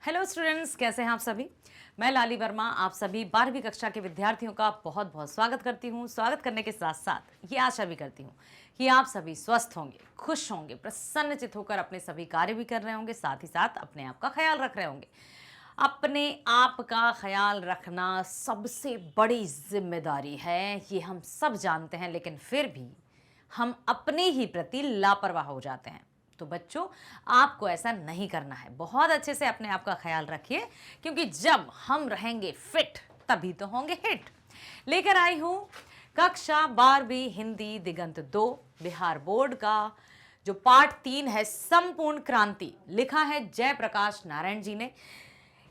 Hello students, कैसे हैं आप सभी। मैं लाली वर्मा आप सभी 12वीं कक्षा के विद्यार्थियों का बहुत बहुत स्वागत करती हूं। स्वागत करने के साथ साथ ये आशा भी करती हूं कि आप सभी स्वस्थ होंगे, खुश होंगे, प्रसन्नचित होकर अपने सभी कार्य भी कर रहे होंगे, साथ ही साथ अपने आप का ख्याल रख रहे होंगे। अपने आप का ख्याल रखना सबसे बड़ी जिम्मेदारी है, ये हम सब जानते हैं, लेकिन फिर भी हम अपने ही प्रति लापरवाह हो जाते हैं। तो बच्चों, आपको ऐसा नहीं करना है। बहुत अच्छे से अपने आप का ख्याल रखिए, क्योंकि जब हम रहेंगे फिट तभी तो होंगे हिट। लेकर आई हूं कक्षा 12वीं हिंदी दिगंत 2 बिहार बोर्ड का जो पाठ 3 है, संपूर्ण क्रांति। लिखा है जयप्रकाश नारायण जी ने।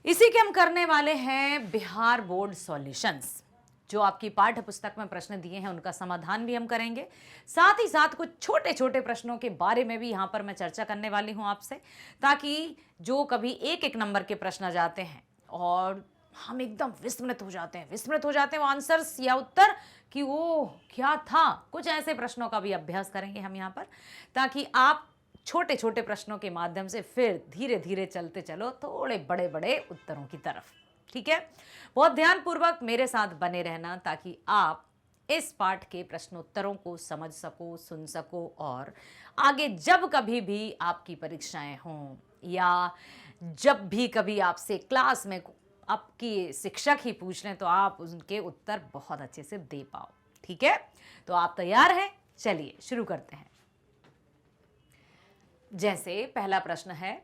इसी के हम करने वाले हैं बिहार बोर्ड सॉल्यूशंस। जो आपकी पाठ्य पुस्तक में प्रश्न दिए हैं उनका समाधान भी हम करेंगे। साथ ही साथ कुछ छोटे छोटे प्रश्नों के बारे में भी यहाँ पर मैं चर्चा करने वाली हूँ आपसे, ताकि जो कभी एक एक नंबर के प्रश्न आ जाते हैं और हम एकदम विस्मृत हो जाते हैं वो आंसर्स या उत्तर कि वो क्या था, कुछ ऐसे प्रश्नों का भी अभ्यास करेंगे हम यहाँ पर, ताकि आप छोटे छोटे प्रश्नों के माध्यम से फिर धीरे धीरे चलते चलो थोड़े बड़े बड़े उत्तरों की तरफ। ठीक है, बहुत ध्यानपूर्वक मेरे साथ बने रहना, ताकि आप इस पाठ के प्रश्नोत्तरों को समझ सको, सुन सको, और आगे जब कभी भी आपकी परीक्षाएं हों या जब भी कभी आपसे क्लास में आपकी शिक्षक ही पूछ लें तो आप उनके उत्तर बहुत अच्छे से दे पाओ। ठीक है, तो आप तैयार हैं? चलिए शुरू करते हैं। जैसे पहला प्रश्न है,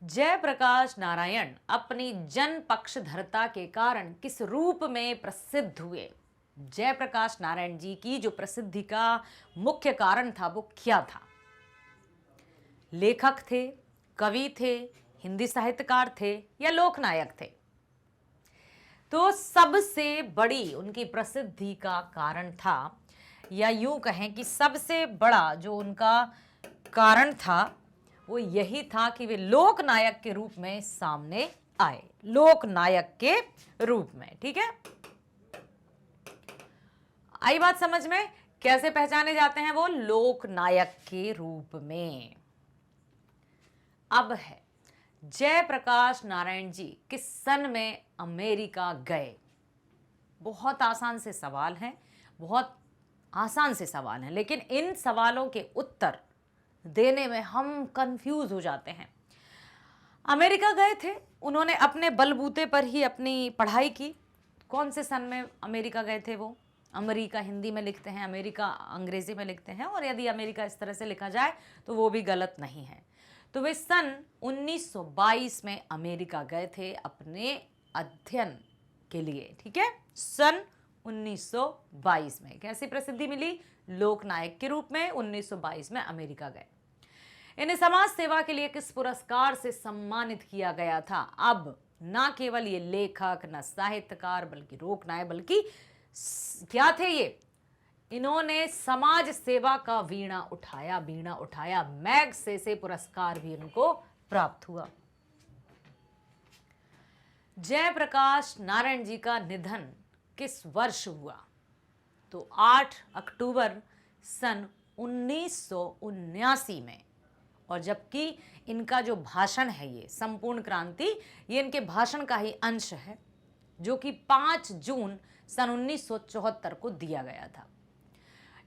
जयप्रकाश नारायण अपनी जन पक्षधरता के कारण किस रूप में प्रसिद्ध हुए? जयप्रकाश नारायण जी की जो प्रसिद्धि का मुख्य कारण था वो क्या था? लेखक थे, कवि थे, हिंदी साहित्यकार थे या लोकनायक थे? तो सबसे बड़ी उनकी प्रसिद्धि का कारण था, या यूं कहें कि सबसे बड़ा जो उनका कारण था वो यही था कि वे लोकनायक के रूप में सामने आए, लोकनायक के रूप में। ठीक है, आई बात समझ में? कैसे पहचाने जाते हैं वो? लोकनायक के रूप में। अब है, जयप्रकाश नारायण जी किस सन में अमेरिका गए? बहुत आसान से सवाल है, बहुत आसान से सवाल है, लेकिन इन सवालों के उत्तर देने में हम कंफ्यूज हो जाते हैं। अमेरिका गए थे, उन्होंने अपने बलबूते पर ही अपनी पढ़ाई की। कौन से सन में अमेरिका गए थे वो? अमेरिका हिंदी में लिखते हैं, अमेरिका अंग्रेजी में लिखते हैं, और यदि अमेरिका इस तरह से लिखा जाए तो वो भी गलत नहीं है। तो वे सन 1922 में अमेरिका गए थे अपने अध्ययन के लिए। ठीक है, सन 1922 में। कैसी प्रसिद्धि मिली? लोकनायक के रूप में 1922 में अमेरिका गए। इन्हें समाज सेवा के लिए किस पुरस्कार से सम्मानित किया गया था? अब ना केवल ये लेखक, न साहित्यकार, बल्कि लोकनायक, बल्कि क्या थे ये? इन्होंने समाज सेवा का बीड़ा उठाया। मैग्सेसे पुरस्कार भी इनको प्राप्त हुआ। जयप्रकाश नारायण जी का निधन किस वर्ष हुआ? तो 8 अक्टूबर सन 1979 में। और जबकि इनका जो भाषण है ये संपूर्ण क्रांति, ये इनके भाषण का ही अंश है, जो कि 5 जून सन 1974 को दिया गया था।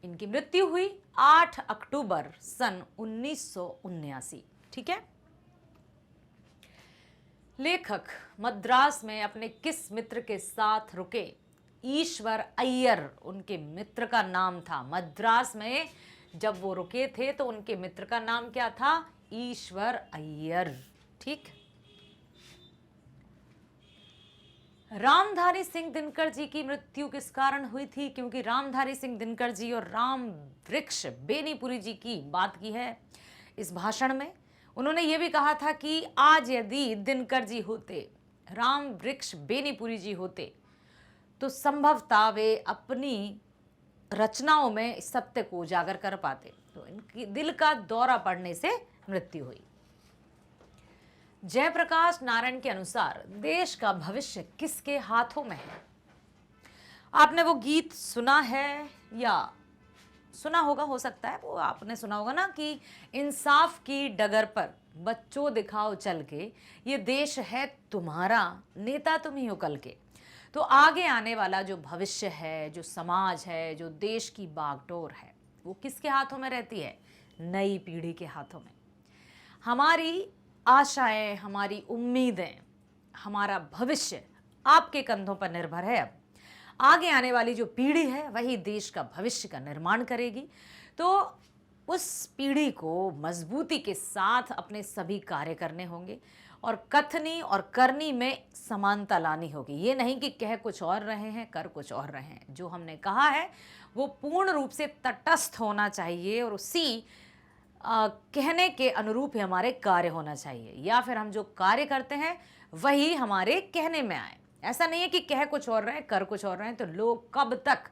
इनकी मृत्यु हुई 8 अक्टूबर सन 1979। ठीक है, लेखक मद्रास में अपने किस मित्र के साथ रुके? ईश्वर अय्यर उनके मित्र का नाम था। मद्रास में जब वो रुके थे तो उनके मित्र का नाम क्या था? ईश्वर अय्यर। ठीक, रामधारी सिंह दिनकर जी की मृत्यु किस कारण हुई थी? क्योंकि रामधारी सिंह दिनकर जी और राम वृक्ष बेनीपुरी जी की बात की है इस भाषण में। उन्होंने ये भी कहा था कि आज यदि दिनकर जी होते, राम वृक्ष बेनीपुरी जी होते, तो संभवतः वे अपनी रचनाओं में सत्य को उजागर कर पाते। तो इनकी दिल का दौरा पड़ने से मृत्यु हुई। जयप्रकाश नारायण के अनुसार देश का भविष्य किसके हाथों में है? आपने वो गीत सुना है या सुना होगा, हो सकता है वो आपने सुना होगा ना, कि इंसाफ की डगर पर बच्चों दिखाओ चल के, ये देश है तुम्हारा, नेता तुम ही हो कल के। तो आगे आने वाला जो भविष्य है, जो समाज है, जो देश की बागडोर है, वो किसके हाथों में रहती है? नई पीढ़ी के हाथों में। हमारी आशाएं, हमारी उम्मीदें, हमारा भविष्य आपके कंधों पर निर्भर है। अब आगे आने वाली जो पीढ़ी है वही देश का भविष्य का निर्माण करेगी। तो उस पीढ़ी को मजबूती के साथ अपने सभी कार्य करने होंगे और कथनी और करनी में समानता लानी होगी। ये नहीं कि कह कुछ और रहे हैं, कर कुछ और रहे हैं। जो हमने कहा है वो पूर्ण रूप से तटस्थ होना चाहिए और उसी कहने के अनुरूप ही हमारे कार्य होना चाहिए, या फिर हम जो कार्य करते हैं वही हमारे कहने में आए। ऐसा नहीं है कि कह कुछ और रहे, कर कुछ और रहे, तो लोग कब तक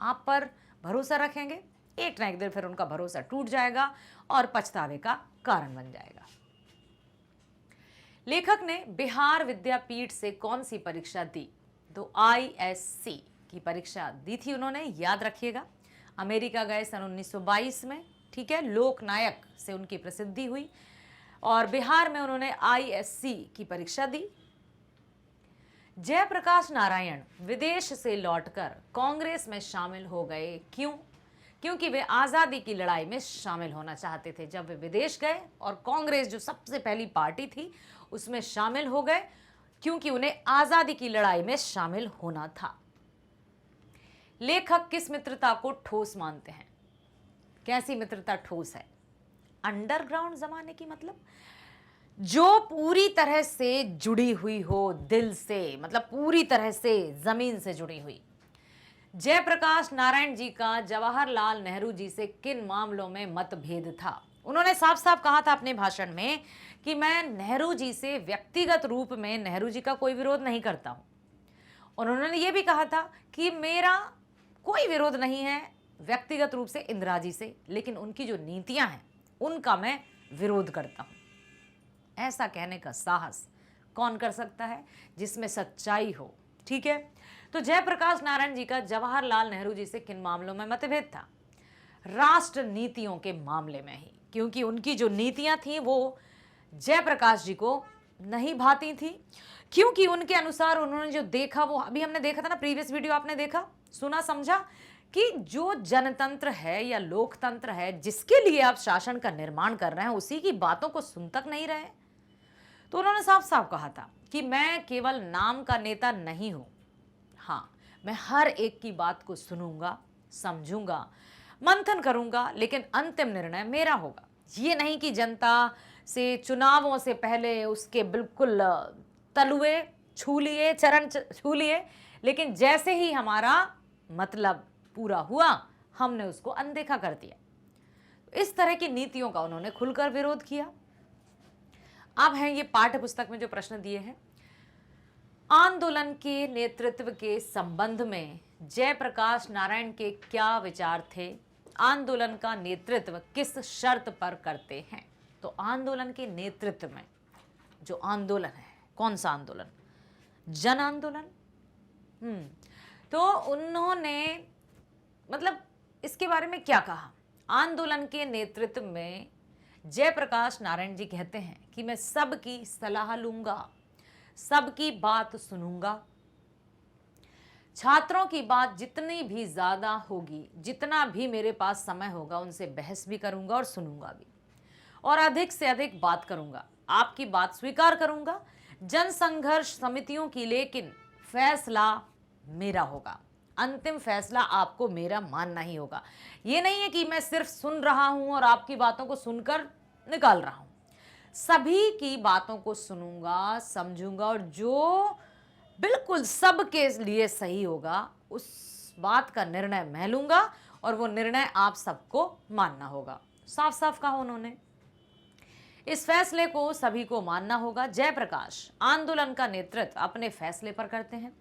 आप पर भरोसा रखेंगे? एक ना एक दिन फिर उनका भरोसा टूट जाएगा और पछतावे का कारण बन जाएगा। लेखक ने बिहार विद्यापीठ से कौन सी परीक्षा दी? तो ISC की परीक्षा दी थी उन्होंने, याद रखिएगा। अमेरिका गए सन 1922 में, ठीक है। लोकनायक से उनकी प्रसिद्धि हुई और बिहार में उन्होंने ISC की परीक्षा दी। जयप्रकाश नारायण विदेश से लौटकर कांग्रेस में शामिल हो गए, क्यों? क्योंकि वे आज़ादी की लड़ाई में शामिल होना चाहते थे। जब वे विदेश गए और कांग्रेस जो सबसे पहली पार्टी थी उसमें शामिल हो गए, क्योंकि उन्हें आज़ादी की लड़ाई में शामिल होना था। लेखक किस मित्रता को ठोस मानते हैं? कैसी मित्रता ठोस है? अंडरग्राउंड जमाने की, मतलब जो पूरी तरह से जुड़ी हुई हो दिल से, मतलब पूरी तरह से जमीन से जुड़ी हुई। जयप्रकाश नारायण जी का जवाहरलाल नेहरू जी से किन मामलों में मतभेद था? उन्होंने साफ साफ कहा था अपने भाषण में कि मैं नेहरू जी से व्यक्तिगत रूप में नेहरू जी का कोई विरोध नहीं करता हूं। और उन्होंने ये भी कहा था कि मेरा कोई विरोध नहीं है व्यक्तिगत रूप से इंदिरा जी से, लेकिन उनकी जो नीतियां हैं उनका मैं विरोध करता हूं। ऐसा कहने का साहस कौन कर सकता है जिसमें सच्चाई हो, ठीक है। तो जयप्रकाश नारायण जी का जवाहरलाल नेहरू जी से किन मामलों में मतभेद था? राष्ट्र नीतियों के मामले में ही, क्योंकि उनकी जो नीतियां थी वो जयप्रकाश जी को नहीं भाती थी, क्योंकि उनके अनुसार उन्होंने जो देखा, वो अभी हमने देखा था ना, प्रीवियस वीडियो आपने देखा, सुना, समझा, कि जो जनतंत्र है या लोकतंत्र है जिसके लिए आप शासन का निर्माण कर रहे हैं उसी की बातों को सुन तक नहीं रहे। तो उन्होंने साफ साफ कहा था कि मैं केवल नाम का नेता नहीं हूं, हाँ, मैं हर एक की बात को सुनूंगा, समझूंगा, मंथन करूंगा, लेकिन अंतिम निर्णय मेरा होगा। ये नहीं कि जनता से चुनावों से पहले उसके बिल्कुल तलुए छू लिए, चरण छू लिए, लेकिन जैसे ही हमारा मतलब पूरा हुआ हमने उसको अनदेखा कर दिया। इस तरह की नीतियों का उन्होंने खुलकर विरोध किया। अब हैं ये पाठ्य पुस्तक में जो प्रश्न दिए हैं। आंदोलन के नेतृत्व के संबंध में जयप्रकाश नारायण के क्या विचार थे? आंदोलन का नेतृत्व किस शर्त पर करते हैं? तो आंदोलन के नेतृत्व में जो आंदोलन है, कौन सा आंदोलन? जन आंदोलन। तो उन्होंने मतलब इसके बारे में क्या कहा? आंदोलन के नेतृत्व में जयप्रकाश नारायण जी कहते हैं कि मैं सबकी सलाह लूंगा, सबकी बात सुनूंगा, छात्रों की बात जितनी भी ज्यादा होगी, जितना भी मेरे पास समय होगा, उनसे बहस भी करूंगा और सुनूंगा भी, और अधिक से अधिक बात करूंगा, आपकी बात स्वीकार करूंगा, जन संघर्ष समितियों की, लेकिन फैसला मेरा होगा, अंतिम फैसला आपको मेरा मानना ही होगा। ये नहीं है कि मैं सिर्फ सुन रहा हूं और आपकी बातों को सुनकर निकाल रहा हूं। सभी की बातों को सुनूंगा, समझूंगा, और जो बिल्कुल सबके लिए सही होगा उस बात का निर्णय मैं लूंगा और वो निर्णय आप सबको मानना होगा। साफ साफ कहा उन्होंने, इस फैसले को सभी को मानना होगा। जयप्रकाश आंदोलन का नेतृत्व अपने फैसले पर करते हैं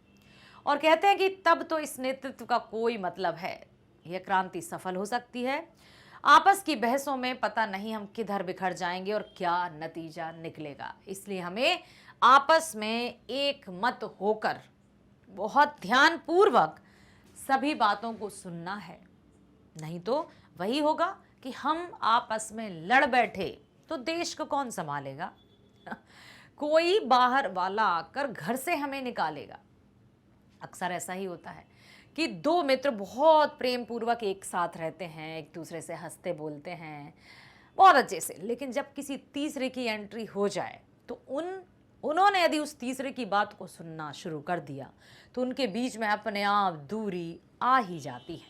और कहते हैं कि तब तो इस नेतृत्व का कोई मतलब है, यह क्रांति सफल हो सकती है। आपस की बहसों में पता नहीं हम किधर बिखर जाएंगे और क्या नतीजा निकलेगा, इसलिए हमें आपस में एक मत होकर बहुत ध्यानपूर्वक सभी बातों को सुनना है। नहीं तो वही होगा कि हम आपस में लड़ बैठे तो देश को कौन संभालेगा? कोई बाहर वाला आकर घर से हमें निकालेगा। अक्सर ऐसा ही होता है कि दो मित्र बहुत प्रेम पूर्वक एक साथ रहते हैं, एक दूसरे से हंसते बोलते हैं बहुत अच्छे से, लेकिन जब किसी तीसरे की एंट्री हो जाए तो उन्होंने यदि उस तीसरे की बात को सुनना शुरू कर दिया तो उनके बीच में अपने आप दूरी आ ही जाती है।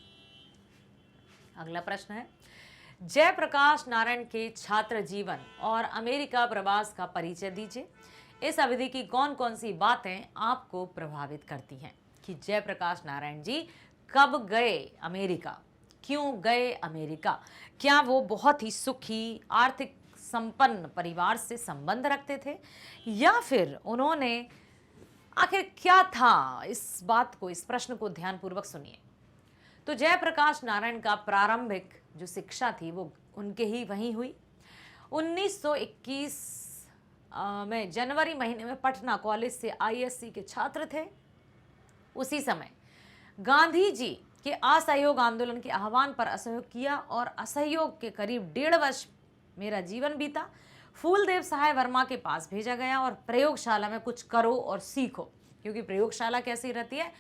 अगला प्रश्न है, जयप्रकाश नारायण के छात्र जीवन और अमेरिका प्रवास का परिचय दीजिए। इस अवधि की कौन कौन सी बातें आपको प्रभावित करती हैं? कि जयप्रकाश नारायण जी कब गए अमेरिका, क्यों गए अमेरिका, क्या वो बहुत ही सुखी आर्थिक संपन्न परिवार से संबंध रखते थे, या फिर उन्होंने आखिर क्या था? इस बात को, इस प्रश्न को ध्यानपूर्वक सुनिए। तो जयप्रकाश नारायण का प्रारंभिक जो शिक्षा थी वो उनके ही वहीं हुई। 1921 में जनवरी महीने में पटना कॉलेज से आईएससी के छात्र थे। उसी समय गांधी जी के असहयोग आंदोलन के आह्वान पर असहयोग किया और असहयोग के करीब 1.5 वर्ष मेरा जीवन बीता। फूलदेव सहाय वर्मा के पास भेजा गया और प्रयोगशाला में कुछ करो और सीखो, क्योंकि प्रयोगशाला कैसी रहती है?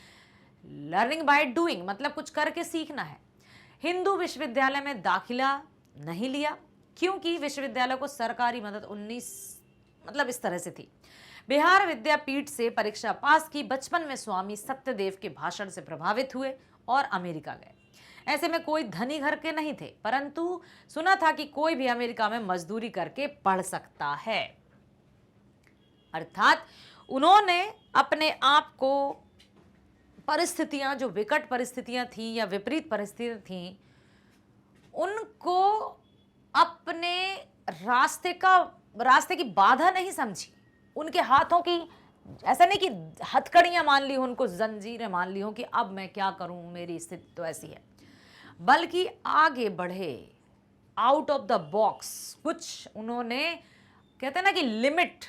लर्निंग बाय डूइंग, मतलब कुछ करके सीखना है। हिंदू विश्वविद्यालय में दाखिला नहीं लिया क्योंकि विश्वविद्यालय को सरकारी मदद 19 मतलब इस तरह से थी। बिहार विद्यापीठ से परीक्षा पास की। बचपन में स्वामी सत्यदेव के भाषण से प्रभावित हुए और अमेरिका गए। ऐसे में कोई धनी घर के नहीं थे, परंतु सुना था कि कोई भी अमेरिका में मजदूरी करके पढ़ सकता है। अर्थात उन्होंने अपने आप को परिस्थितियां, जो विकट परिस्थितियां थी या विपरीत परिस्थितियां थी, उनको अपने रास्ते की बाधा नहीं समझी। उनके हाथों की, ऐसा नहीं कि हथकड़ियां मान ली, उनको जंजीरें मान ली हो कि अब मैं क्या करूं, मेरी स्थिति तो ऐसी है, बल्कि आगे बढ़े, आउट ऑफ द बॉक्स। कुछ उन्होंने, कहते हैं ना कि लिमिट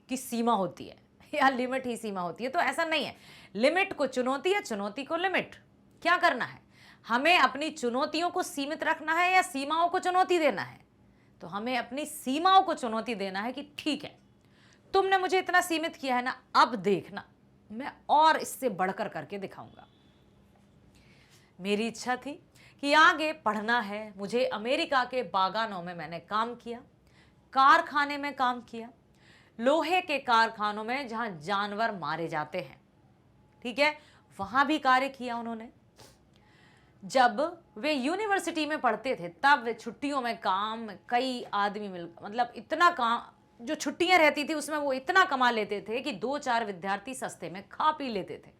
की सीमा होती है या लिमिट ही सीमा होती है, तो ऐसा नहीं है। लिमिट को चुनौती है, चुनौती को लिमिट। क्या करना है? हमें अपनी चुनौतियों को सीमित रखना है या सीमाओं को चुनौती देना है? तो हमें अपनी सीमाओं को चुनौती देना है कि ठीक है, तुमने मुझे इतना सीमित किया है ना, अब देखना मैं और इससे बढ़कर करके दिखाऊंगा। मेरी इच्छा थी कि आगे पढ़ना है। मुझे अमेरिका के बागानों में मैंने काम किया, कारखाने में काम किया, लोहे के कारखानों में जहां जानवर मारे जाते हैं, ठीक है, वहां भी कार्य किया उन्होंने। जब वे यूनिवर्सिटी में पढ़ते थे तब वे छुट्टियों में काम, कई आदमी मतलब इतना काम, जो छुट्टियां रहती थी उसमें वो इतना कमा लेते थे कि 2-4 विद्यार्थी सस्ते में खा पी लेते थे।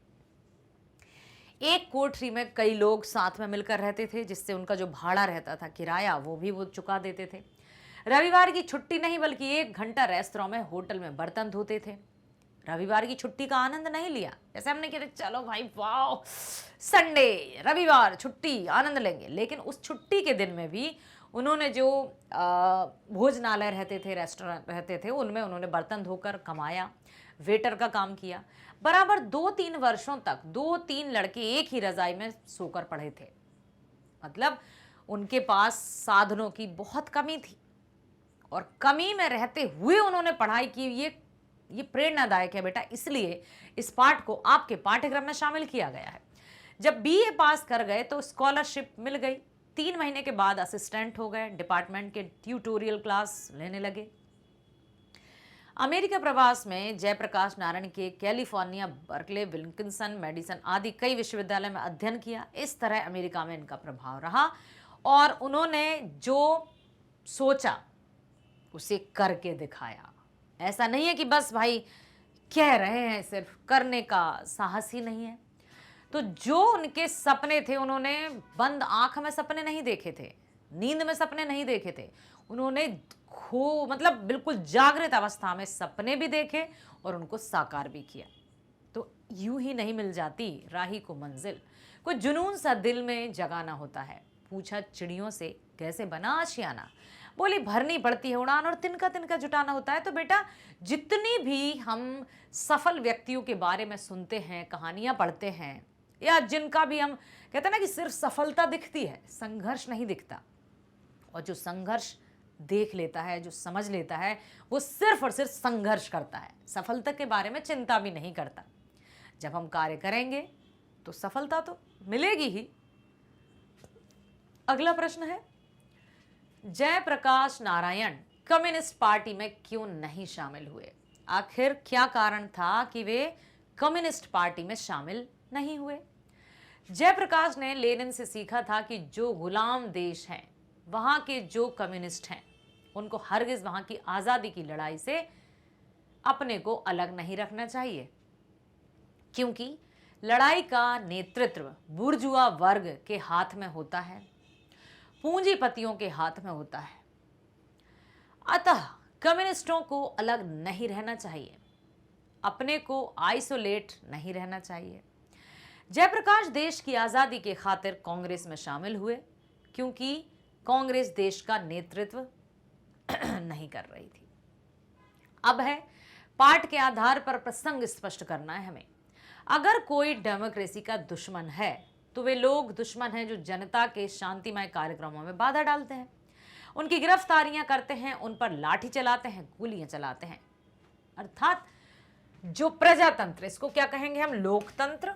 एक कोठरी में कई लोग साथ में मिलकर रहते थे, जिससे उनका जो भाड़ा रहता था, किराया, वो भी वो चुका देते थे। रविवार की छुट्टी नहीं बल्कि 1 घंटा रेस्तरां में, होटल में बर्तन धोते थे। रविवार की छुट्टी का आनंद नहीं लिया, जैसे हमने कहा चलो भाई वाह संडे, रविवार छुट्टी, आनंद लेंगे, लेकिन उस छुट्टी के दिन में भी उन्होंने जो भोजनालय रहते थे, रेस्टोरेंट रहते थे, उनमें उन्होंने बर्तन धोकर कमाया, वेटर का काम किया। बराबर 2-3 वर्षों तक 2-3 लड़के एक ही रजाई में सोकर पढ़े थे। मतलब उनके पास साधनों की बहुत कमी थी और कमी में रहते हुए उन्होंने पढ़ाई की। ये प्रेरणादायक है बेटा, इसलिए इस पाठ को आपके पाठ्यक्रम में शामिल किया गया है। जब बीए पास कर गए तो स्कॉलरशिप मिल गई। 3 महीने के बाद असिस्टेंट हो गए, डिपार्टमेंट के ट्यूटोरियल क्लास लेने लगे। अमेरिका प्रवास में जयप्रकाश नारायण के कैलिफोर्निया, बर्कले, विल्किंसन, मेडिसन आदि कई विश्वविद्यालय में अध्ययन किया। इस तरह अमेरिका में इनका प्रभाव रहा और उन्होंने जो सोचा उसे करके दिखाया। ऐसा नहीं है कि बस भाई कह रहे हैं, सिर्फ करने का साहस ही नहीं है। तो जो उनके सपने थे, उन्होंने बंद आंख में सपने नहीं देखे थे, नींद में सपने नहीं देखे थे, उन्होंने मतलब बिल्कुल जागृत अवस्था में सपने भी देखे और उनको साकार भी किया। तो यूं ही नहीं मिल जाती राही को मंजिल, कोई जुनून सा दिल में जगाना होता है। पूछा चिड़ियों से कैसे बना आशियाना, बोली भरनी पड़ती है उड़ान और तिनका तिनका जुटाना होता है। तो बेटा, जितनी भी हम सफल व्यक्तियों के बारे में सुनते हैं, कहानियां पढ़ते हैं, या जिनका भी हम कहते हैं ना कि सिर्फ सफलता दिखती है, संघर्ष नहीं दिखता। और जो संघर्ष देख लेता है, जो समझ लेता है, वो सिर्फ और सिर्फ संघर्ष करता है, सफलता के बारे में चिंता भी नहीं करता। जब हम कार्य करेंगे तो सफलता तो मिलेगी ही। अगला प्रश्न है, जयप्रकाश नारायण कम्युनिस्ट पार्टी में क्यों नहीं शामिल हुए? आखिर क्या कारण था कि वे कम्युनिस्ट पार्टी में शामिल नहीं हुए? जयप्रकाश ने लेनिन से सीखा था कि जो गुलाम देश हैं, वहां के जो कम्युनिस्ट हैं, उनको हरगिज वहां की आजादी की लड़ाई से अपने को अलग नहीं रखना चाहिए, क्योंकि लड़ाई का नेतृत्व बुर्जुआ वर्ग के हाथ में होता है, पूंजीपतियों के हाथ में होता है। अतः कम्युनिस्टों को अलग नहीं रहना चाहिए, अपने को आइसोलेट नहीं रहना चाहिए। जयप्रकाश देश की आजादी के खातिर कांग्रेस में शामिल हुए, क्योंकि कांग्रेस देश का नेतृत्व नहीं कर रही थी। अब है पाठ के आधार पर प्रसंग स्पष्ट करना है हमें। अगर कोई डेमोक्रेसी का दुश्मन है तो वे लोग दुश्मन हैं जो जनता के शांतिमय कार्यक्रमों में बाधा डालते हैं, उनकी गिरफ्तारियां करते हैं, उन पर लाठी चलाते हैं, गोलियां चलाते हैं। अर्थात जो प्रजातंत्र, इसको क्या कहेंगे हम, लोकतंत्र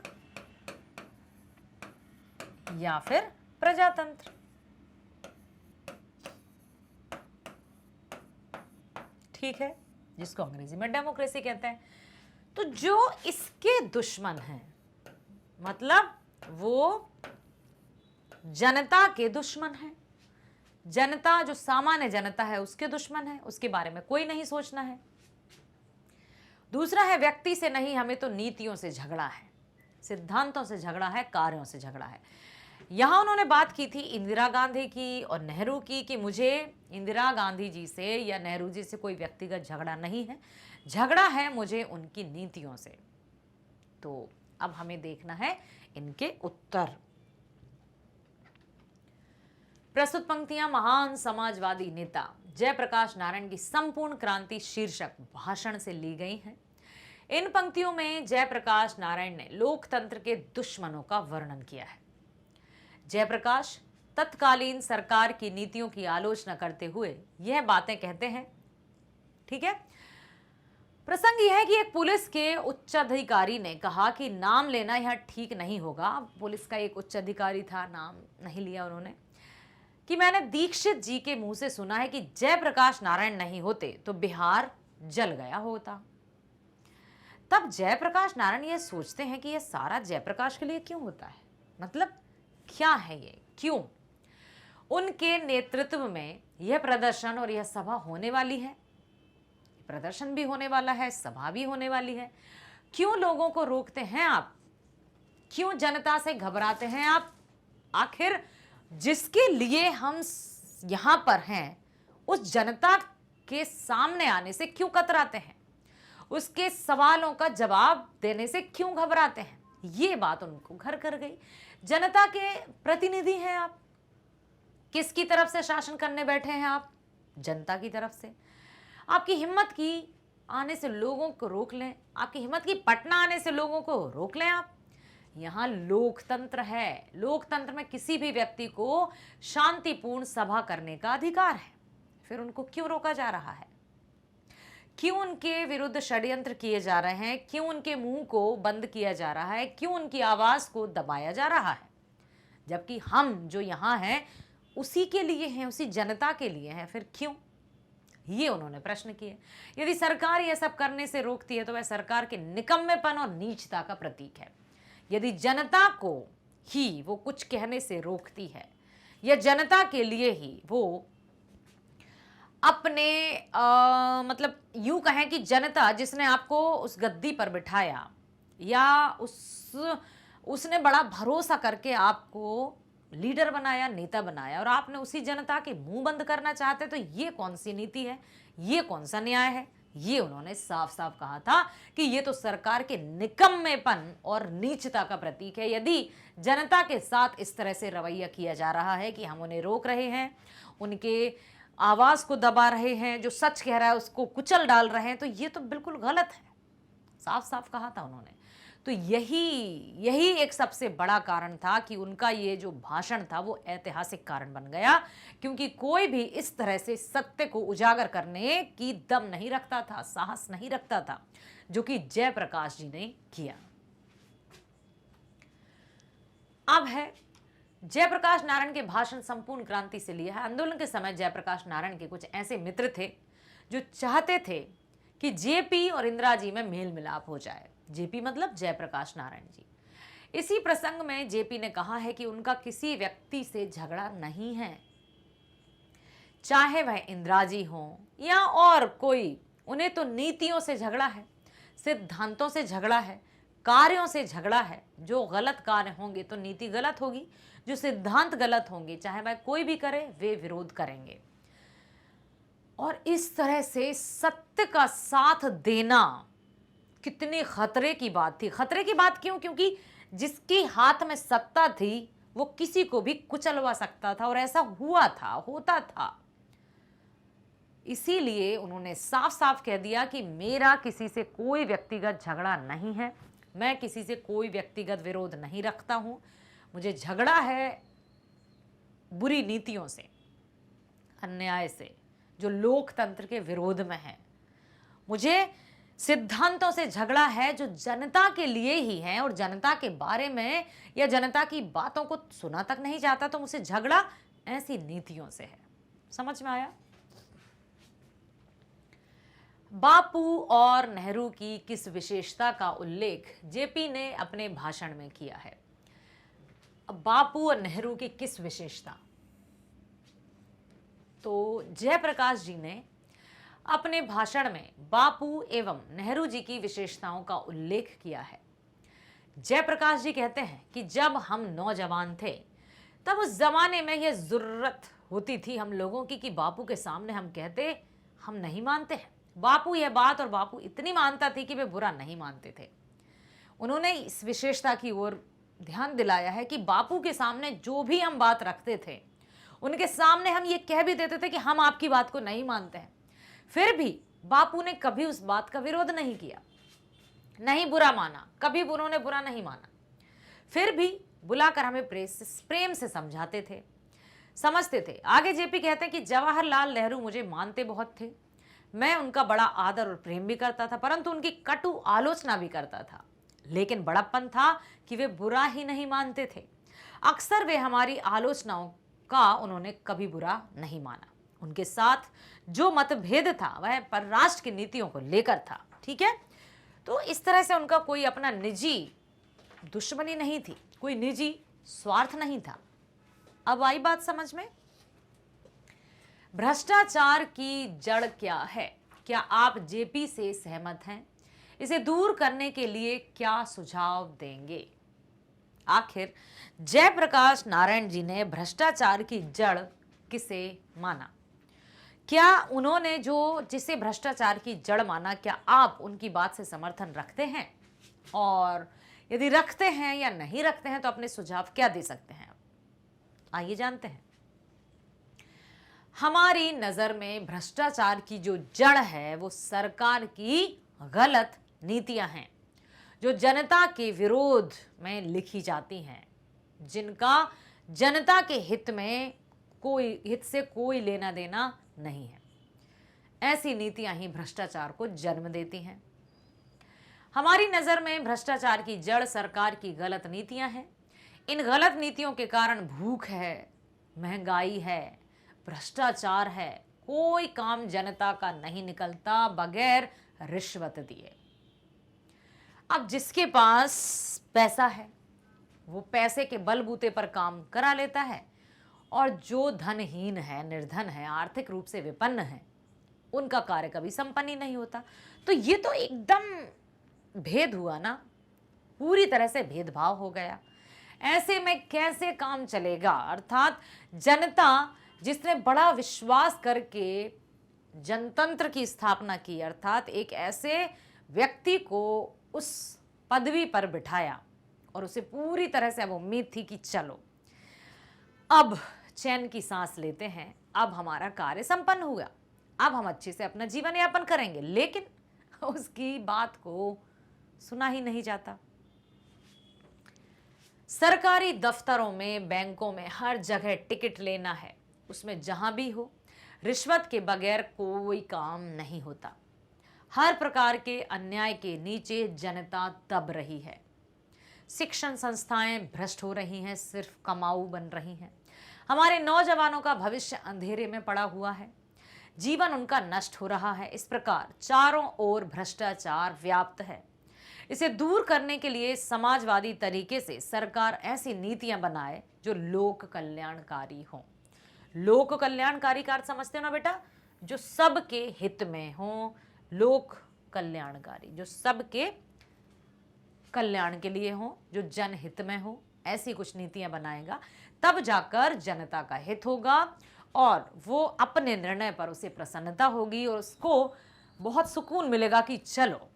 या फिर प्रजातंत्र। ठीक है, जिसको अंग्रेजी में डेमोक्रेसी कहते हैं। तो जो इसके दुश्मन हैं, मतलब वो जनता के दुश्मन हैं, जनता जो सामान्य जनता है उसके दुश्मन है, उसके बारे में कोई नहीं सोचना है। दूसरा है, व्यक्ति से नहीं, हमें तो नीतियों से झगड़ा है, सिद्धांतों से झगड़ा है, कार्यों से झगड़ा है। यहां उन्होंने बात की थी इंदिरा गांधी की और नेहरू की कि मुझे इंदिरा गांधी जी से या नेहरू जी से कोई व्यक्तिगत झगड़ा नहीं है, झगड़ा है मुझे उनकी नीतियों से। तो अब हमें देखना है इनके उत्तर। प्रस्तुत पंक्तियां महान समाजवादी नेता जयप्रकाश नारायण की संपूर्ण क्रांति शीर्षक भाषण से ली गई हैं। इन पंक्तियों में जयप्रकाश नारायण ने लोकतंत्र के दुश्मनों का वर्णन किया है। जयप्रकाश तत्कालीन सरकार की नीतियों की आलोचना करते हुए यह बातें कहते हैं। ठीक है, प्रसंग यह है कि एक पुलिस के उच्चाधिकारी ने कहा कि नाम लेना यह ठीक नहीं होगा। पुलिस का एक उच्चाधिकारी था, नाम नहीं लिया उन्होंने, कि मैंने दीक्षित जी के मुंह से सुना है कि जयप्रकाश नारायण नहीं होते तो बिहार जल गया होता। तब जयप्रकाश नारायण ये सोचते हैं कि यह सारा जयप्रकाश के लिए क्यों होता है, मतलब क्या है ये, क्यों उनके नेतृत्व में यह प्रदर्शन और यह सभा होने वाली है। प्रदर्शन भी होने वाला है, सभा भी होने वाली है, क्यों लोगों को रोकते हैं आप, क्यों जनता से घबराते हैं आप? आखिर जिसके लिए हम यहां पर हैं उस जनता के सामने आने से क्यों कतराते हैं, उसके सवालों का जवाब देने से क्यों घबराते हैं? ये बात उनको घर कर गई। जनता के प्रतिनिधि हैं आप, किसकी तरफ से शासन करने बैठे हैं आप? जनता की तरफ से। आपकी हिम्मत की आने से लोगों को रोक लें, आपकी हिम्मत की पटना आने से लोगों को रोक लें आप। यहाँ लोकतंत्र है, लोकतंत्र में किसी भी व्यक्ति को शांतिपूर्ण सभा करने का अधिकार है, फिर उनको क्यों रोका जा रहा है? क्यों उनके विरुद्ध षड्यंत्र किए जा रहे हैं? क्यों उनके मुंह को बंद किया जा रहा है? क्यों उनकी आवाज को दबाया जा रहा है? जबकि हम जो यहाँ हैं उसी के लिए हैं, उसी जनता के लिए हैं, फिर क्यों? ये उन्होंने प्रश्न किए। यदि सरकार यह सब करने से रोकती है तो वह सरकार के निकम्मेपन और नीचता का प्रतीक है। यदि जनता को ही वो कुछ कहने से रोकती है या जनता के लिए ही वो अपने मतलब यूं कहें कि जनता जिसने आपको उस गद्दी पर बिठाया या उसने बड़ा भरोसा करके आपको लीडर बनाया, नेता बनाया, और आपने उसी जनता के मुंह बंद करना चाहते, तो ये कौन सी नीति है, ये कौन सा न्याय है? ये उन्होंने साफ साफ कहा था कि ये तो सरकार के निकम्मेपन और नीचता का प्रतीक है। यदि जनता के साथ इस तरह से रवैया किया जा रहा है कि हम उन्हें रोक रहे हैं, उनके आवाज को दबा रहे हैं, जो सच कह रहा है उसको कुचल डाल रहे हैं, तो ये तो बिल्कुल गलत है। साफ साफ कहा था उन्होंने। तो यही एक सबसे बड़ा कारण था कि उनका ये जो भाषण था वो ऐतिहासिक कारण बन गया, क्योंकि कोई भी इस तरह से सत्य को उजागर करने की दम नहीं रखता था, साहस नहीं रखता था, जो कि जयप्रकाश जी ने किया। अब है जयप्रकाश नारायण के भाषण संपूर्ण क्रांति से लिया है। आंदोलन के समय जयप्रकाश नारायण के कुछ ऐसे मित्र थे जो चाहते थे कि जेपी और इंदिरा जी में मेल मिलाप हो जाए। जेपी मतलब जयप्रकाश नारायण जी। इसी प्रसंग में जेपी ने कहा है कि उनका किसी व्यक्ति से झगड़ा नहीं है, चाहे वह इंदिरा जी हो या और कोई। उन्हें तो नीतियों से झगड़ा है, सिद्धांतों से झगड़ा है, कार्यों से झगड़ा है। जो गलत कार्य होंगे तो नीति गलत होगी, जो सिद्धांत गलत होंगे चाहे वह कोई भी करे वे विरोध करेंगे। और इस तरह से सत्य का साथ देना कितनी खतरे की बात थी। खतरे की बात क्यों? क्योंकि जिसके हाथ में सत्ता थी वो किसी को भी कुचलवा सकता था, और ऐसा हुआ था, होता था। इसीलिए उन्होंने साफ साफ कह दिया कि मेरा किसी से कोई व्यक्तिगत झगड़ा नहीं है, मैं किसी से कोई व्यक्तिगत विरोध नहीं रखता हूं। मुझे झगड़ा है बुरी नीतियों से, अन्याय से, जो लोकतंत्र के विरोध में है। मुझे सिद्धांतों से झगड़ा है जो जनता के लिए ही है और जनता के बारे में या जनता की बातों को सुना तक नहीं जाता। तो मुझसे झगड़ा ऐसी नीतियों से है। समझ में आया? बापू और नेहरू की किस विशेषता का उल्लेख जेपी ने अपने भाषण में किया है? अब बापू और नेहरू की किस विशेषता? तो जयप्रकाश जी ने अपने भाषण में बापू एवं नेहरू जी की विशेषताओं का उल्लेख किया है। जयप्रकाश जी कहते हैं कि जब हम नौजवान थे तब उस जमाने में यह जरूरत होती थी हम लोगों की कि बापू के सामने हम कहते हम नहीं मानते हैं। बापू यह बात, और बापू इतनी मानता थी कि वे बुरा नहीं मानते थे। उन्होंने इस विशेषता की ओर ध्यान दिलाया है कि बापू के सामने जो भी हम बात रखते थे उनके सामने हम ये कह भी देते थे कि हम आपकी बात को नहीं मानते हैं, फिर भी बापू ने कभी उस बात का विरोध नहीं किया, नहीं बुरा माना, कभी उन्होंने बुरा नहीं माना। फिर भी बुलाकर हमें प्रेम से समझाते थे, समझते थे। आगे जेपी कहते हैं कि जवाहरलाल नेहरू मुझे मानते बहुत थे, मैं उनका बड़ा आदर और प्रेम भी करता था, परंतु उनकी कटु आलोचना भी करता था। लेकिन बड़प्पन था कि वे बुरा ही नहीं मानते थे। अक्सर वे हमारी आलोचनाओं का उन्होंने कभी बुरा नहीं माना। उनके साथ जो मतभेद था वह परराष्ट्र की नीतियों को लेकर था। ठीक है, तो इस तरह से उनका कोई अपना निजी दुश्मनी नहीं थी, कोई निजी स्वार्थ नहीं था। अब आई बात समझ में? भ्रष्टाचार की जड़ क्या है? क्या आप जेपी से सहमत हैं? इसे दूर करने के लिए क्या सुझाव देंगे? आखिर जयप्रकाश नारायण जी ने भ्रष्टाचार की जड़ किसे माना? क्या उन्होंने जिसे भ्रष्टाचार की जड़ माना, क्या आप उनकी बात से समर्थन रखते हैं? और यदि रखते हैं या नहीं रखते हैं तो अपने सुझाव क्या दे सकते हैं? आइए जानते हैं। हमारी नजर में भ्रष्टाचार की जो जड़ है वो सरकार की गलत नीतियां हैं, जो जनता के विरोध में लिखी जाती हैं, जिनका जनता के हित से कोई लेना देना नहीं है। ऐसी नीतियां ही भ्रष्टाचार को जन्म देती हैं। हमारी नजर में भ्रष्टाचार की जड़ सरकार की गलत नीतियां हैं। इन गलत नीतियों के कारण भूख है, महंगाई है, भ्रष्टाचार है, कोई काम जनता का नहीं निकलता बगैर रिश्वत दिए। अब जिसके पास पैसा है वो पैसे के बलबूते पर काम करा लेता है, और जो धनहीन है, निर्धन है, आर्थिक रूप से विपन्न है, उनका कार्य कभी संपन्न ही नहीं होता। तो ये तो एकदम भेद हुआ ना, पूरी तरह से भेदभाव हो गया। ऐसे में कैसे काम चलेगा? अर्थात जनता जिसने बड़ा विश्वास करके जनतंत्र की स्थापना की, अर्थात एक ऐसे व्यक्ति को उस पदवी पर बिठाया और उसे पूरी तरह से अब उम्मीद थी कि चलो अब चैन की सांस लेते हैं, अब हमारा कार्य संपन्न हुआ, अब हम अच्छे से अपना जीवन यापन करेंगे। लेकिन उसकी बात को सुना ही नहीं जाता। सरकारी दफ्तरों में, बैंकों में, हर जगह टिकट लेना है, उसमें जहां भी हो रिश्वत के बगैर कोई काम नहीं होता। हर प्रकार के अन्याय के नीचे जनता दब रही है। शिक्षण संस्थाएं भ्रष्ट हो रही हैं, सिर्फ कमाऊ बन रही हैं। हमारे नौजवानों का भविष्य अंधेरे में पड़ा हुआ है, जीवन उनका नष्ट हो रहा है। इस प्रकार चारों ओर भ्रष्टाचार व्याप्त है। इसे दूर करने के लिए समाजवादी तरीके से सरकार ऐसी नीतियां बनाए जो लोक कल्याणकारी हों। लोक कल्याणकारी का अर्थ समझते हो ना बेटा? जो सबके हित में हो, लोक कल्याणकारी, जो सबके कल्याण के लिए हो, जो जनहित में हो, ऐसी कुछ नीतियां बनाएगा, तब जाकर जनता का हित होगा और वो अपने निर्णय पर उसे प्रसन्नता होगी और उसको बहुत सुकून मिलेगा कि चलो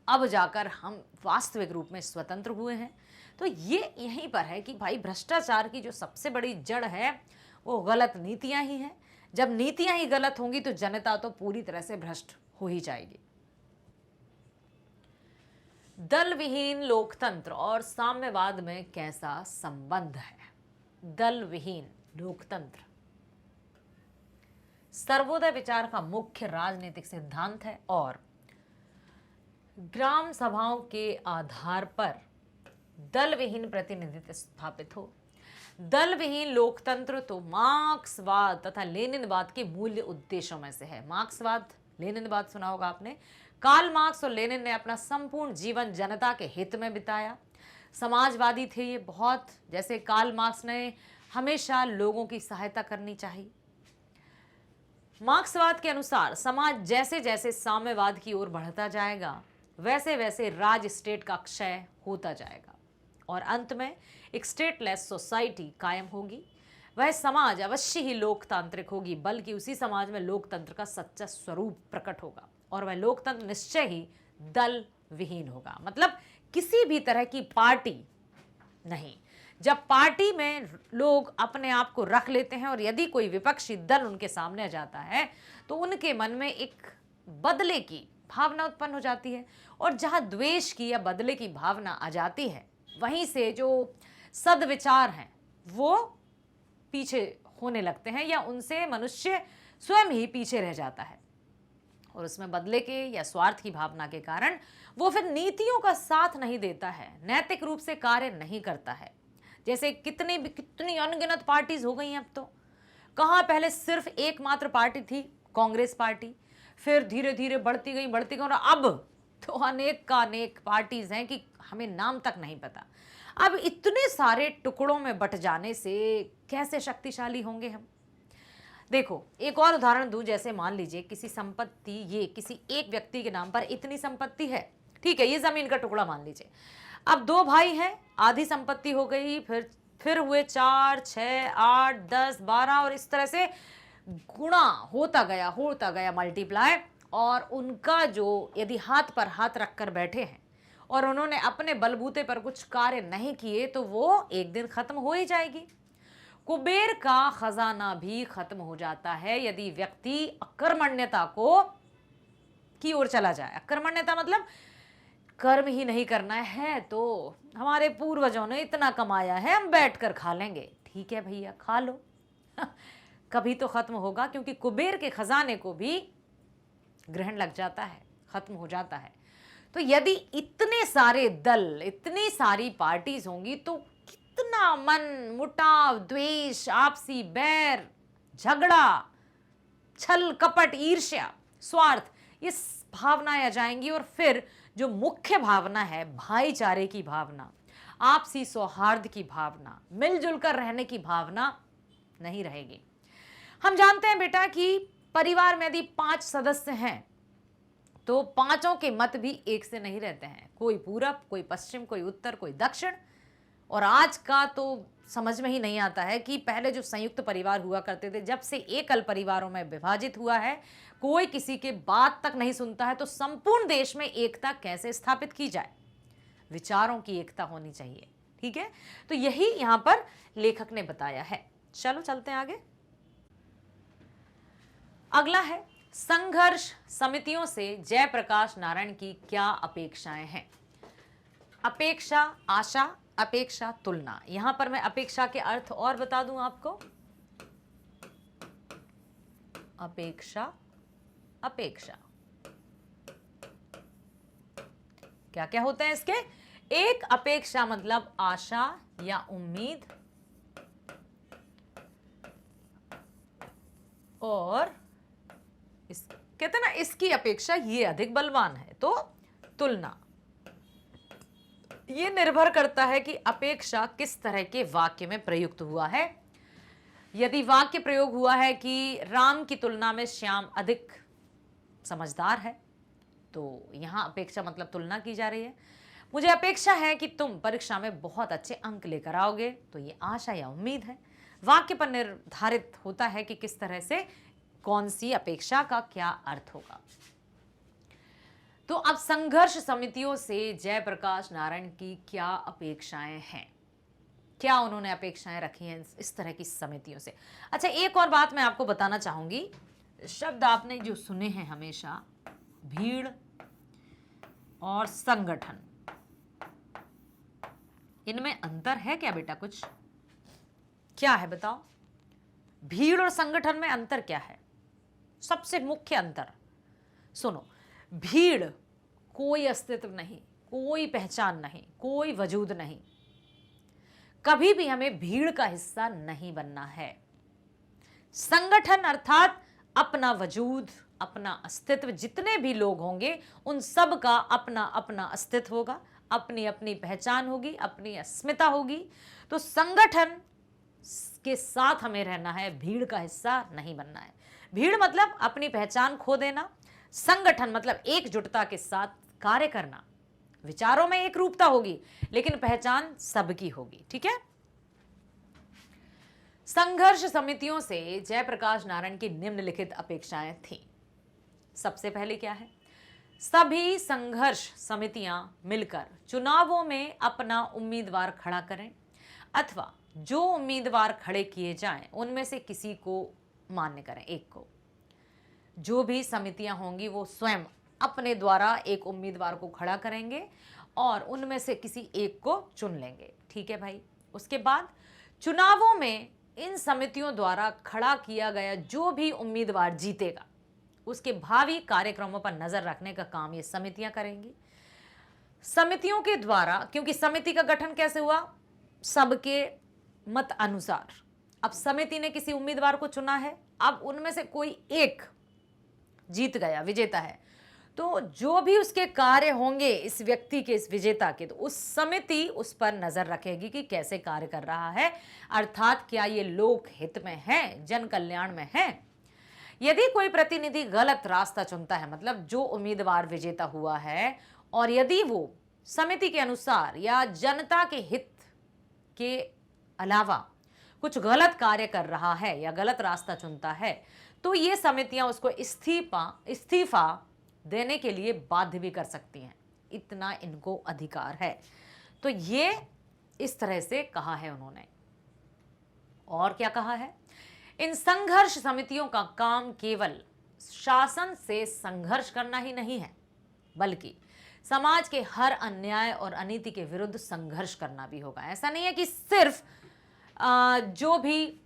अब जाकर हम वास्तविक रूप में स्वतंत्र हुए हैं। तो ये यहीं पर है कि भाई भ्रष्टाचार की जो सबसे बड़ी जड़ है वो गलत नीतियां ही हैं। जब नीतियां ही गलत होंगी तो जनता तो पूरी तरह से भ्रष्ट हो ही जाएगी। दल विहीन लोकतंत्र और साम्यवाद में कैसा संबंध है? दल विहीन लोकतंत्र सर्वोदय विचार का मुख्य राजनीतिक सिद्धांत है और ग्राम सभाओं के आधार पर दल विहीन प्रतिनिधित्व स्थापित हो। दल विहीन लोकतंत्र तो मार्क्सवाद तथा लेनिनवाद के मूल्य उद्देश्यों में से है। मार्क्सवाद, लेनिनवाद सुना होगा आपने। कार्ल मार्क्स और लेनिन ने अपना संपूर्ण जीवन जनता के हित में बिताया। समाजवादी थे ये बहुत, जैसे कार्ल मार्क्स ने हमेशा लोगों की सहायता करनी चाहिए। मार्क्सवाद के अनुसार समाज जैसे जैसे साम्यवाद की ओर बढ़ता जाएगा वैसे वैसे राज स्टेट का क्षय होता जाएगा और अंत में एक स्टेटलेस सोसाइटी कायम होगी। वह समाज अवश्य ही लोकतांत्रिक होगी, बल्कि उसी समाज में लोकतंत्र का सच्चा स्वरूप प्रकट होगा और वह लोकतंत्र निश्चय ही दल विहीन होगा। मतलब किसी भी तरह की पार्टी नहीं। जब पार्टी में लोग अपने आप को रख लेते हैं और यदि कोई विपक्षी दल उनके सामने आ जाता है तो उनके मन में एक बदले की भावना उत्पन्न हो जाती है और जहां द्वेष की या बदले की भावना आ जाती है वहीं से जो सद्विचार हैं वो पीछे होने लगते हैं या उनसे मनुष्य स्वयं ही पीछे रह जाता है और उसमें बदले के या स्वार्थ की भावना के कारण वो फिर नीतियों का साथ नहीं देता है, नैतिक रूप से कार्य नहीं करता है। जैसे कितनी अनगिनत पार्टीज हो गई हैं अब तो। कहाँ पहले सिर्फ एकमात्र पार्टी थी कांग्रेस पार्टी, फिर धीरे धीरे बढ़ती गई और अब तो अनेक का अनेक पार्टीज हैं कि हमें नाम तक नहीं पता। अब इतने सारे टुकड़ों में बट जाने से कैसे शक्तिशाली होंगे हम? देखो एक और उदाहरण दूं, जैसे मान लीजिए किसी संपत्ति, ये किसी एक व्यक्ति के नाम पर इतनी संपत्ति है, ठीक है, ये जमीन का टुकड़ा मान लीजिए। अब दो भाई हैं, आधी संपत्ति हो गई, फिर हुए 4, 6, 8, 10, 12 और इस तरह से गुणा होता गया मल्टीप्लाई। और उनका जो यदि हाथ पर हाथ रखकर बैठे हैं और उन्होंने अपने बलबूते पर कुछ कार्य नहीं किए तो वो एक दिन खत्म हो ही जाएगी। कुबेर का खजाना भी खत्म हो जाता है यदि व्यक्ति अकर्मण्यता की ओर चला जाए। अकर्मण्यता मतलब कर्म ही नहीं करना है, तो हमारे पूर्वजों ने इतना कमाया है हम बैठकर खा लेंगे। ठीक है भैया, खा लो कभी तो खत्म होगा, क्योंकि कुबेर के खजाने को भी ग्रहण लग जाता है, खत्म हो जाता है। तो यदि इतने सारे दल, इतनी सारी पार्टीज होंगी तो कितना मन मुटाव, द्वेष, आपसी बैर, झगड़ा, छल कपट, ईर्ष्या, स्वार्थ, ये भावनाएं आ जाएंगी और फिर जो मुख्य भावना है भाईचारे की भावना, आपसी सौहार्द की भावना, मिलजुल कर रहने की भावना नहीं रहेगी। हम जानते हैं बेटा कि परिवार में यदि 5 सदस्य हैं तो पांचों के मत भी एक से नहीं रहते हैं। कोई पूरब, कोई पश्चिम, कोई उत्तर, कोई दक्षिण। और आज का तो समझ में ही नहीं आता है कि पहले जो संयुक्त परिवार हुआ करते थे, जब से एकल परिवारों में विभाजित हुआ है, कोई किसी के बात तक नहीं सुनता है, तो संपूर्ण देश में एकता कैसे स्थापित की जाए? विचारों की एकता होनी चाहिए। ठीक है, तो यही यहां पर लेखक ने बताया है। चलो चलते हैं आगे। अगला है संघर्ष समितियों से जयप्रकाश नारायण की क्या अपेक्षाएं हैं? अपेक्षा, आशा, अपेक्षा, तुलना। यहां पर मैं अपेक्षा के अर्थ और बता दूं आपको। अपेक्षा, अपेक्षा क्या क्या होते हैं इसके? एक अपेक्षा मतलब आशा या उम्मीद, और कहते ना इसकी अपेक्षा ये अधिक बलवान है। तो तुलना, ये निर्भर करता है कि अपेक्षा किस तरह के वाक्य में प्रयुक्त हुआ है। यदि वाक्य प्रयोग हुआ है कि राम की तुलना में श्याम अधिक समझदार है, तो यहां अपेक्षा मतलब तुलना की जा रही है। मुझे अपेक्षा है कि तुम परीक्षा में बहुत अच्छे अंक लेकर आओगे, तो ये आशा या उम्मीद है। वाक्य पर निर्धारित होता है कि किस तरह से कौन सी अपेक्षा का क्या अर्थ होगा। तो अब संघर्ष समितियों से जयप्रकाश नारायण की क्या अपेक्षाएं हैं, क्या उन्होंने अपेक्षाएं रखी हैं इस तरह की समितियों से। अच्छा, एक और बात मैं आपको बताना चाहूंगी। शब्द आपने जो सुने हैं हमेशा, भीड़ और संगठन, इनमें अंतर है क्या बेटा? कुछ क्या है बताओ? भीड़ और संगठन में अंतर क्या है? सबसे मुख्य अंतर सुनो। भीड़ कोई अस्तित्व नहीं, कोई पहचान नहीं, कोई वजूद नहीं। कभी भी हमें भीड़ का हिस्सा नहीं बनना है। संगठन अर्थात अपना वजूद, अपना अस्तित्व, जितने भी लोग होंगे उन सब का अपना अपना अस्तित्व होगा, अपनी अपनी पहचान होगी, अपनी अस्मिता होगी। तो संगठन के साथ हमें रहना है, भीड़ का हिस्सा नहीं बनना है। भीड़ मतलब अपनी पहचान खो देना, संगठन मतलब एकजुटता के साथ कार्य करना। विचारों में एक रूपता होगी लेकिन पहचान सबकी होगी। ठीक है। संघर्ष समितियों से जयप्रकाश नारायण की निम्नलिखित अपेक्षाएं थी। सबसे पहले क्या है? सभी संघर्ष समितियां मिलकर चुनावों में अपना उम्मीदवार खड़ा करें, अथवा जो उम्मीदवार खड़े किए जाएं उनमें से किसी को मान्य करें, एक को। जो भी समितियां होंगी वो स्वयं अपने द्वारा एक उम्मीदवार को खड़ा करेंगे और उनमें से किसी एक को चुन लेंगे। ठीक है भाई। उसके बाद चुनावों में इन समितियों द्वारा खड़ा किया गया जो भी उम्मीदवार जीतेगा उसके भावी कार्यक्रमों पर नजर रखने का काम ये समितियां करेंगी। समितियों के द्वारा, क्योंकि समिति का गठन कैसे हुआ? सबके मत अनुसार। अब समिति ने किसी उम्मीदवार को चुना है, अब उनमें से कोई एक जीत गया, विजेता है, तो जो भी उसके कार्य होंगे इस व्यक्ति के, इस विजेता के, तो उस समिति उस पर नजर रखेगी कि कैसे कार्य कर रहा है, अर्थात क्या ये लोक हित में है, जन कल्याण में है। यदि कोई प्रतिनिधि गलत रास्ता चुनता है, मतलब जो उम्मीदवार विजेता हुआ है और यदि वो समिति के अनुसार या जनता के हित के अलावा कुछ गलत कार्य कर रहा है या गलत रास्ता चुनता है, तो ये समितियां उसको इस्तीफा देने के लिए बाध्य भी कर सकती हैं। इतना इनको अधिकार है। तो ये इस तरह से कहा है उन्होंने। और क्या कहा है? इन संघर्ष समितियों का काम केवल शासन से संघर्ष करना ही नहीं है, बल्कि समाज के हर अन्याय और अनीति के विरुद्ध संघर्ष करना भी होगा। ऐसा नहीं है कि सिर्फ जो भी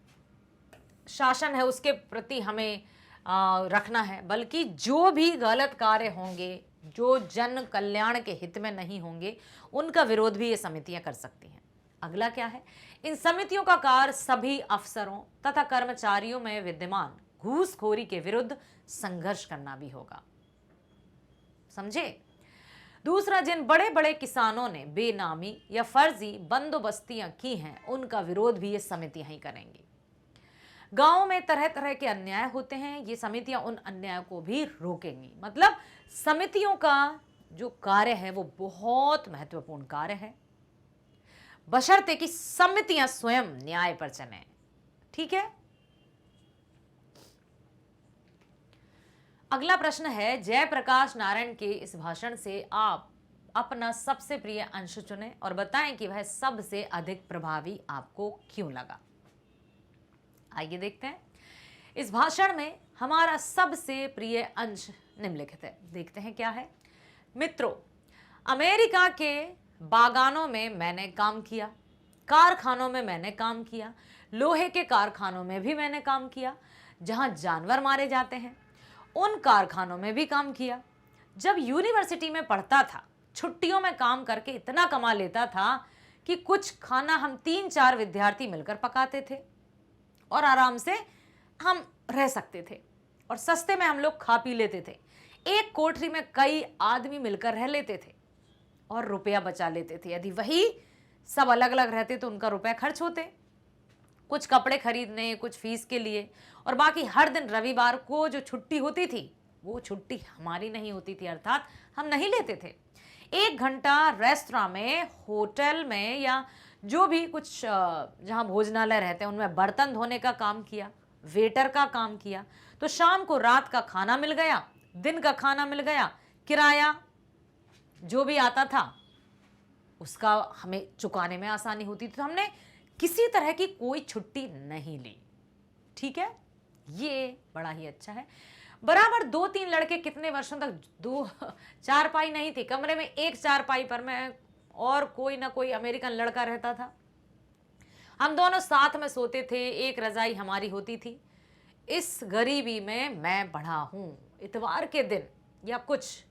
शासन है उसके प्रति हमें रखना है, बल्कि जो भी गलत कार्य होंगे, जो जन कल्याण के हित में नहीं होंगे, उनका विरोध भी ये समितियां कर सकती हैं। अगला क्या है? इन समितियों का कार्य सभी अफसरों तथा कर्मचारियों में विद्यमान घूसखोरी के विरुद्ध संघर्ष करना भी होगा। समझे? दूसरा, जिन बड़े बड़े किसानों ने बेनामी या फर्जी बंदोबस्तियां की हैं, उनका विरोध भी ये समितियां ही करेंगी। गांव में तरह तरह के अन्याय होते हैं, ये समितियां उन अन्याय को भी रोकेंगी। मतलब समितियों का जो कार्य है वो बहुत महत्वपूर्ण कार्य है, बशर्ते कि समितियां स्वयं न्याय पर चलें। ठीक है। अगला प्रश्न है, जयप्रकाश नारायण के इस भाषण से आप अपना सबसे प्रिय अंश चुनें और बताएं कि वह सबसे अधिक प्रभावी आपको क्यों लगा। आइए देखते हैं। इस भाषण में हमारा सबसे प्रिय अंश निम्नलिखित है। देखते हैं क्या है। मित्रों, अमेरिका के बागानों में मैंने काम किया, कारखानों में मैंने काम किया, लोहे के कारखानों में भी मैंने काम किया, जहां जानवर मारे जाते हैं उन कारखानों में भी काम किया। जब यूनिवर्सिटी में पढ़ता था, छुट्टियों में काम करके इतना कमा लेता था कि कुछ खाना हम 3-4 विद्यार्थी मिलकर पकाते थे और आराम से हम रह सकते थे और सस्ते में हम लोग खा पी लेते थे। एक कोठरी में कई आदमी मिलकर रह लेते थे और रुपया बचा लेते थे। यदि वही सब अलग अलग रहते तो उनका रुपया खर्च होते, कुछ कपड़े खरीदने, कुछ फीस के लिए, और बाकी हर दिन रविवार को जो छुट्टी होती थी वो छुट्टी हमारी नहीं होती थी, अर्थात हम नहीं लेते थे। 1 घंटा रेस्तरां में, होटल में या जो भी कुछ जहाँ भोजनालय रहते हैं उनमें बर्तन धोने का काम किया, वेटर का काम किया, तो शाम को रात का खाना मिल गया, दिन का खाना मिल गया, किराया जो भी आता था उसका हमें चुकाने में आसानी होती थी। तो हमने किसी तरह की कोई छुट्टी नहीं ली। ठीक है, ये बड़ा ही अच्छा है। बराबर 2-3 लड़के कितने वर्षों तक, 2 चारपाई नहीं थी, कमरे में एक चारपाई पर मैं और कोई ना कोई अमेरिकन लड़का रहता था। हम दोनों साथ में सोते थे, एक रजाई हमारी होती थी। इस गरीबी में मैं बढ़ा हूं। इतवार के दिन या कुछ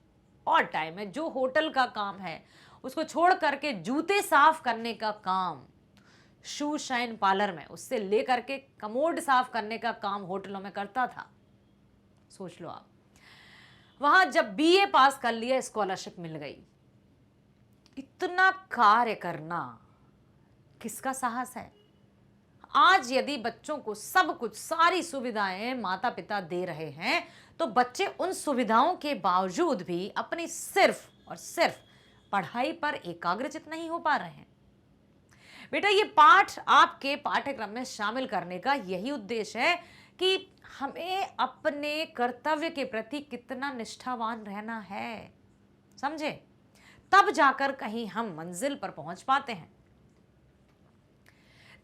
और टाइम में जो होटल का काम है उसको छोड़ करके जूते साफ करने का काम शू शाइन पार्लर में, उससे लेकर के कमोड साफ करने का काम होटलों में करता था। सोच लो आप, वहां जब बीए पास कर लिया स्कॉलरशिप मिल गई। इतना कार्य करना किसका साहस है? आज यदि बच्चों को सब कुछ, सारी सुविधाएं माता पिता दे रहे हैं तो बच्चे उन सुविधाओं के बावजूद भी अपनी सिर्फ और सिर्फ पढ़ाई पर एकाग्रचित नहीं हो पा रहे हैं। बेटा, ये पाठ आपके पाठ्यक्रम में शामिल करने का यही उद्देश्य है कि हमें अपने कर्तव्य के प्रति कितना निष्ठावान रहना है, समझे? तब जाकर कहीं हम मंजिल पर पहुंच पाते हैं।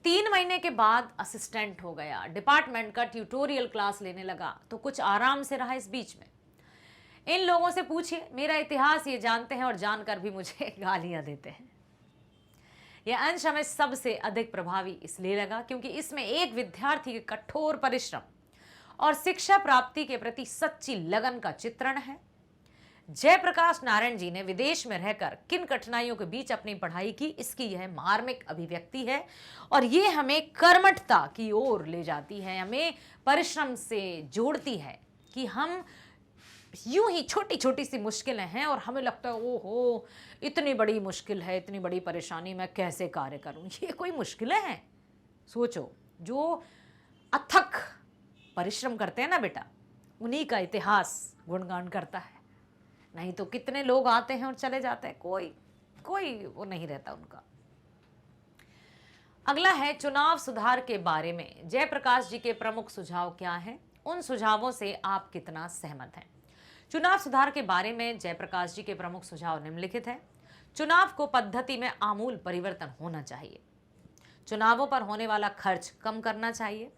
3 महीने के बाद असिस्टेंट हो गया, डिपार्टमेंट का ट्यूटोरियल क्लास लेने लगा, तो कुछ आराम से रहा इस बीच में। इन लोगों से पूछिए, मेरा इतिहास ये जानते हैं और जानकर भी मुझे गालियां देते हैं। यह अंश हमें सबसे अधिक प्रभावी इसलिए लगा क्योंकि इसमें एक विद्यार्थी के कठोर परिश्रम और शिक्षा प्राप्ति के प्रति सच्ची लगन का चित्रण है। जयप्रकाश नारायण जी ने विदेश में रहकर किन कठिनाइयों के बीच अपनी पढ़ाई की, इसकी यह मार्मिक अभिव्यक्ति है और ये हमें कर्मठता की ओर ले जाती है, हमें परिश्रम से जोड़ती है कि हम यूं ही छोटी छोटी सी मुश्किलें हैं और हमें लगता है ओहो इतनी बड़ी मुश्किल है, इतनी बड़ी परेशानी, मैं कैसे कार्य करूं। ये कोई मुश्किलें हैं? सोचो, जो अथक परिश्रम करते हैं ना बेटा, उन्हीं का इतिहास गुणगान करता है। नहीं तो कितने लोग आते हैं और चले जाते हैं, कोई वो नहीं रहता उनका। अगला है चुनाव सुधार के बारे में जयप्रकाश जी के प्रमुख सुझाव क्या हैं, उन सुझावों से आप कितना सहमत हैं। चुनाव सुधार के बारे में जयप्रकाश जी के प्रमुख सुझाव निम्नलिखित हैं। चुनाव को पद्धति में आमूल परिवर्तन होना चाहिए। चुनावों पर होने वाला खर्च कम करना चाहिए।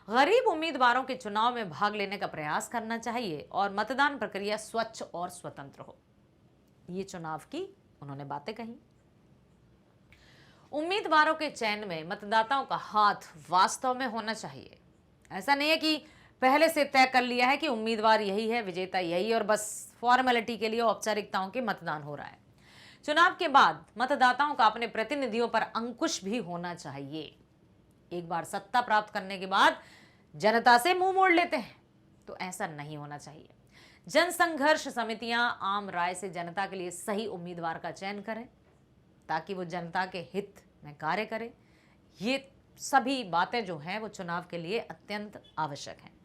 गरीब उम्मीदवारों के चुनाव में भाग लेने का प्रयास करना चाहिए और मतदान प्रक्रिया स्वच्छ और स्वतंत्र हो। ये चुनाव की उन्होंने बातें कही। उम्मीदवारों के चयन में मतदाताओं का हाथ वास्तव में होना चाहिए। ऐसा नहीं है कि पहले से तय कर लिया है कि उम्मीदवार यही है, विजेता यही, और बस फॉर्मेलिटी के लिए औपचारिकताओं के मतदान हो रहा है। चुनाव के बाद मतदाताओं का अपने प्रतिनिधियों पर अंकुश भी होना चाहिए। एक बार सत्ता प्राप्त करने के बाद जनता से मुंह मोड़ लेते हैं, तो ऐसा नहीं होना चाहिए। जनसंघर्ष समितियां आम राय से जनता के लिए सही उम्मीदवार का चयन करें ताकि वो जनता के हित में कार्य करे। ये सभी बातें जो हैं वो चुनाव के लिए अत्यंत आवश्यक हैं।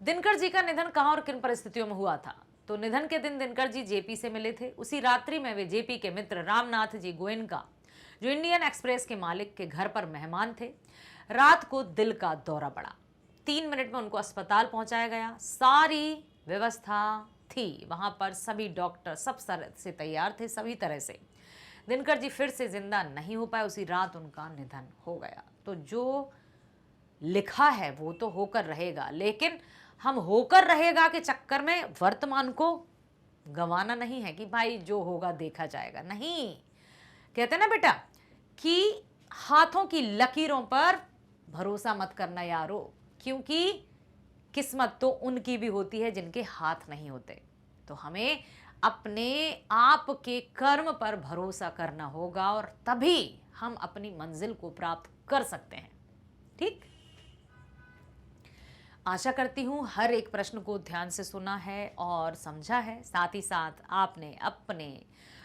दिनकर जी का निधन कहां और किन परिस्थितियों में हुआ था? तो निधन के दिन दिनकर जी जेपी से मिले थे। उसी रात्रि में वे जेपी के मित्र रामनाथ जी गोयनका, जो इंडियन एक्सप्रेस के मालिक के घर पर मेहमान थे, रात को दिल का दौरा पड़ा। 3 मिनट में उनको अस्पताल पहुंचाया गया। सारी व्यवस्था थी वहां पर, सभी डॉक्टर सब से तैयार थे, सभी तरह से। दिनकर जी फिर से जिंदा नहीं हो पाए, उसी रात उनका निधन हो गया। तो जो लिखा है वो तो होकर रहेगा, लेकिन हम होकर रहेगा के चक्कर में वर्तमान को गंवाना नहीं है कि भाई जो होगा देखा जाएगा। नहीं, कहते ना बेटा कि हाथों की लकीरों पर भरोसा मत करना यारो, क्योंकि किस्मत तो उनकी भी होती है जिनके हाथ नहीं होते। तो हमें अपने आप के कर्म पर भरोसा करना होगा और तभी हम अपनी मंजिल को प्राप्त कर सकते हैं। ठीक, आशा करती हूँ हर एक प्रश्न को ध्यान से सुना है और समझा है। साथ ही साथ आपने अपने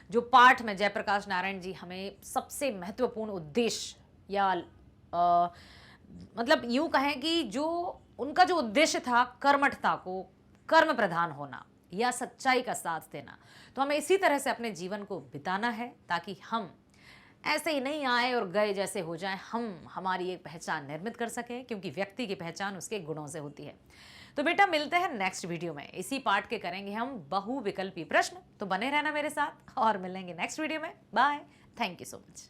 जो पाठ में जयप्रकाश नारायण जी हमें सबसे महत्वपूर्ण उद्देश्य या मतलब यूं कहें कि जो उनका जो उद्देश्य था कर्मठता को, कर्म प्रधान होना या सच्चाई का साथ देना, तो हमें इसी तरह से अपने जीवन को बिताना है ताकि हम ऐसे ही नहीं आए और गए जैसे हो जाएं, हम हमारी एक पहचान निर्मित कर सकें, क्योंकि व्यक्ति की पहचान उसके गुणों से होती है। तो बेटा मिलते हैं नेक्स्ट वीडियो में, इसी पार्ट के करेंगे हम बहुविकल्पी प्रश्न। तो बने रहना मेरे साथ और मिलेंगे नेक्स्ट वीडियो में। Bye, thank you so much.